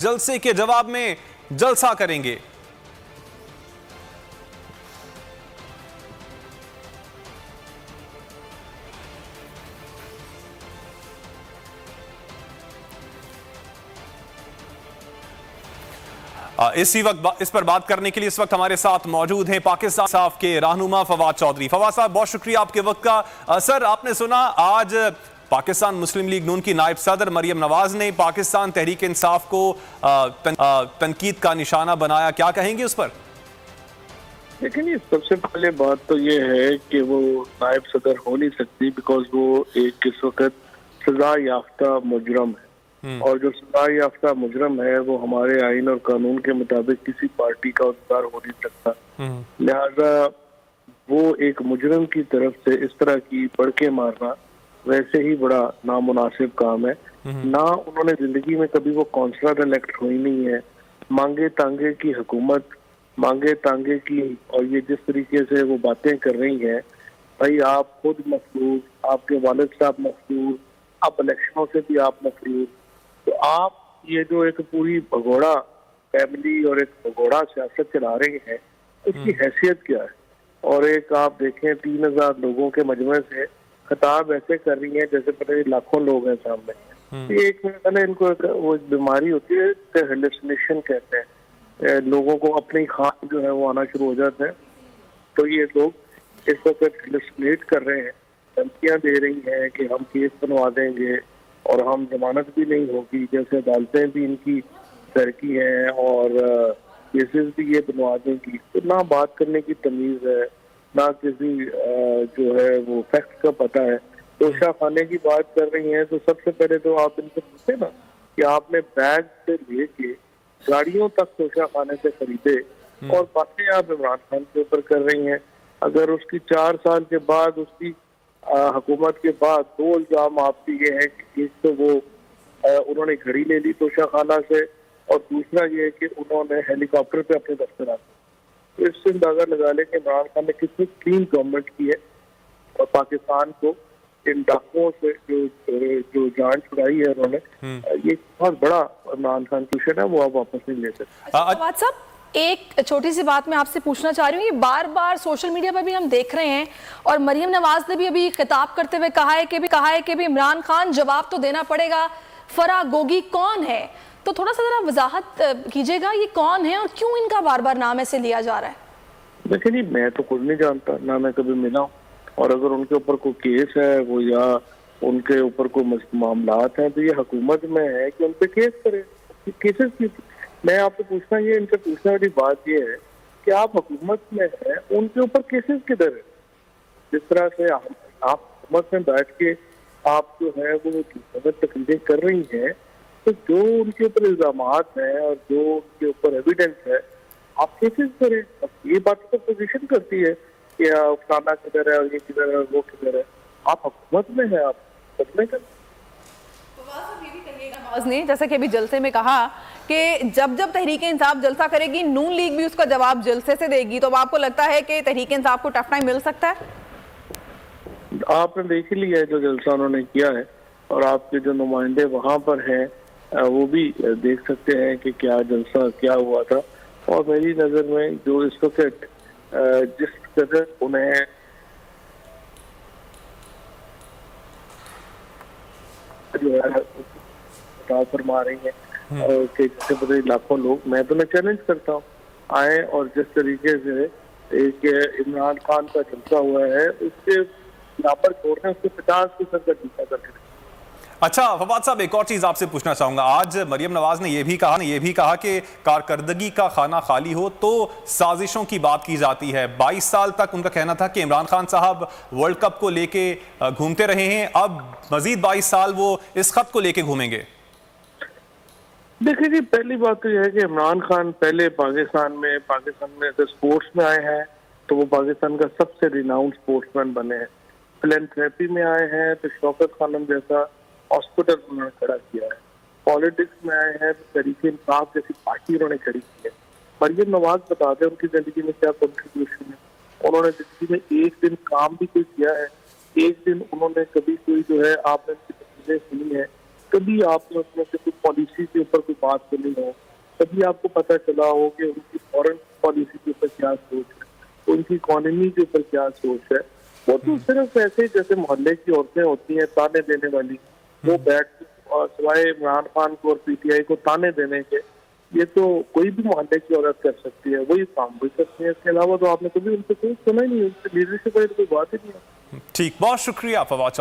जलसे के जवाब में जलसा करेंगे। इस पर बात करने के लिए इस वक्त हमारे साथ मौजूद हैं पाकिस्तान साफ के रहनुमा फवाद चौधरी। फवाद साहब, बहुत शुक्रिया आपके वक्त का। सर, आपने सुना आज पाकिस्तान मुस्लिम लीग नून की नायब सदर मरियम नवाज ने पाकिस्तान तहरीक इंसाफ को तनकीद का निशाना बनाया, क्या कहेंगे उस पर? लेकिन सबसे पहले बात तो ये है कि वो नायब सदर हो नहीं सकती, बिकॉज वो एक इस वक्त सजा याफ्ता मुजरम है, और जो सजा याफ्ता मुजरम है वो हमारे आइन और कानून के मुताबिक किसी पार्टी का उम्मीदवार हो नहीं सकता। लिहाजा वो एक मुजरम की तरफ से इस तरह की पड़के मारना वैसे ही बड़ा नामुनासिब काम है। ना उन्होंने जिंदगी में कभी वो काउंसलर इलेक्ट हुई नहीं है। मांगे तांगे की हुकूमत, मांगे तांगे की, और ये जिस तरीके से वो बातें कर रही हैं, भाई आप खुद मफलूज, आपके वालिद साहब मफलूज, अब इलेक्शनों से भी आप मफलूज, तो आप ये जो एक पूरी भगोड़ा फैमिली और एक भगोड़ा सियासत चला रहे हैं, उसकी हैसियत क्या है? और एक आप देखें 3000 लोगों के मजमे से खिताब ऐसे कर रही है जैसे पता नहीं लाखों लोग हैं सामने। एक पहले इनको वो बीमारी होती है, हेलुसिनेशन कहते हैं, लोगों को अपनी खान जो है वो आना शुरू हो जाते हैं। तो ये लोग इस वक्त हेलुसिनेट कर रहे हैं, धमकियां दे रही हैं कि हम केस बनवा देंगे और हम जमानत भी नहीं होगी, जैसे अदालतें भी इनकी डर की हैं और केसेस भी ये बनवा देंगी। तो ना बात करने की तमीज है, ना किसी जो है वो फैक्ट का पता है। तोशा खाने की बात कर रही हैं, तो सबसे पहले तो आप इनसे पूछे ना कि आपने बैग से लेके गाड़ियों तक तोशा खाने से खरीदे, और बातें आप इमरान खान के ऊपर कर रही हैं। अगर उसकी 4 साल के बाद उसकी हुकूमत के बाद 2 इल्जाम आपकी ये है कि एक तो वो उन्होंने घड़ी ले ली तोशा खाना से, और दूसरा ये है कि उन्होंने हेलीकॉप्टर पे अपने दफ्तर आ, तो इससे अंदाजा लगा लें कि इमरान खान ने कितनी क्लीन गवर्नमेंट की है, और पाकिस्तान को इन डाकुओं से जो जान छुड़ाई है उन्होंने, ये बहुत बड़ा इमरान खान क्वेश्चन है, वो आप वापस नहीं ले सकते। एक छोटी सी बात मैं आपसे पूछना चाह रही हूँ, ये बार बार सोशल मीडिया पर भी हम देख रहे हैं, और मरियम नवाज ने भी अभी खिताब करते हुए कहा है कि भी इमरान खान जवाब तो देना पड़ेगा, फराह गोगी कौन है? तो थोड़ा सा जरा वजाहत कीजिएगा, ये कौन है और क्यों इनका बार बार नाम ऐसे लिया जा रहा है? देखिए जी, मैं तो खुद नहीं जानता, ना मैं कभी मिला हूँ, और अगर उनके ऊपर कोई केस है वो या उनके ऊपर कोई मामलात हैं तो ये हुकूमत में है कि उन पे केस करे, केसेस की। मैं आपसे पूछना, ये इनसे पूछने वाली बात ये है कि आप हुकूमत में हैं, उनके ऊपर केसेस किधर है? जिस तरह से आप हुकूमत में बैठ के आप जो है वो तकरीरें कर रही हैं, तो जो उनके ऊपर इल्जामात हैं और जो उनके ऊपर एविडेंस है, आप केसेस करें। अब ये बात तो पोजीशन करती है कि फलाना किधर है और ये किधर है, वो किधर है। आप हुकूमत में है, आप खुद में करें। ने जैसा कि अभी जलसे में कहा कि जब जब तहरीक इंसाफ जलसा करेगी, नून लीग भी उसका जवाब जलसे से देगी, तो अब आपको लगता है कि तहरीक इंसाफ को टफ टाइम मिल सकता है? आपने देख लिया है जो जलसा उन्होंने किया है, और आपके जो नुमाइंदे वहां पर हैं वो भी देख सकते हैं कि क्या जलसा क्या हुआ था। और मेरी नजर में जो इस वक्त जिस कदर उन्हें जो है फरमा रही है और कि जैसे पता लाखों लोग, मैं तो चैलेंज करता हूँ आए, और जिस तरीके से एक इमरान खान का जलसा हुआ है उसके यहाँ पर छोड़ने उसके 50% का जीता करके। अच्छा फवाद साहब, एक और चीज आपसे पूछना चाहूंगा। आज मरियम नवाज ने यह भी कहा कि कारकर्दगी का खाना खाली हो तो साजिशों की बात की जाती है। 22 साल तक उनका कहना था कि इमरान खान साहब वर्ल्ड कप को लेके घूमते रहे हैं, अब मजीद 22 साल वो इस खत को लेके घूमेंगे। देखिए जी, पहली बात तो यह है कि इमरान खान पहले पाकिस्तान में अगर स्पोर्ट्स में आए हैं तो वो पाकिस्तान का सबसे रिनाउंड स्पोर्ट्समैन बने हैं। फिलैंथ्रोपी में आए हैं तो शौकत खानम जैसा हॉस्पिटल उन्होंने खड़ा किया है। पॉलिटिक्स में आए हैं तो तहरीक इंसाफ जैसी पार्टी उन्होंने खड़ी की है। मरियम नवाज बताते हैं उनकी जिंदगी में क्या कंट्रीब्यूशन है। उन्होंने जिंदगी में एक दिन काम भी कोई किया है, एक दिन उन्होंने कभी कोई जो है आपने उनकी तस्वीरें सुनी है कभी आपने उसमें से कुछ पॉलिसी के ऊपर कोई बात सुनी हो, कभी आपको पता चला हो कि उनकी फॉरेन पॉलिसी के ऊपर क्या सोच है, उनकी इकोनॉमी के ऊपर क्या सोच है। वो तो सिर्फ ऐसे जैसे मोहल्ले की औरतें होती हैं ताने देने वाली, वो बैठ और सिवाय इमरान खान को और पीटीआई को ताने देने के, ये तो कोई भी मोहल्ले की औरत कर सकती है, वही काम भी करती है। इसके अलावा तो आपने कभी उनसे कोई सुना ही नहीं, उनसे लीडरशिप वाली कोई बात ही नहीं है। ठीक, बहुत शुक्रिया फवाद।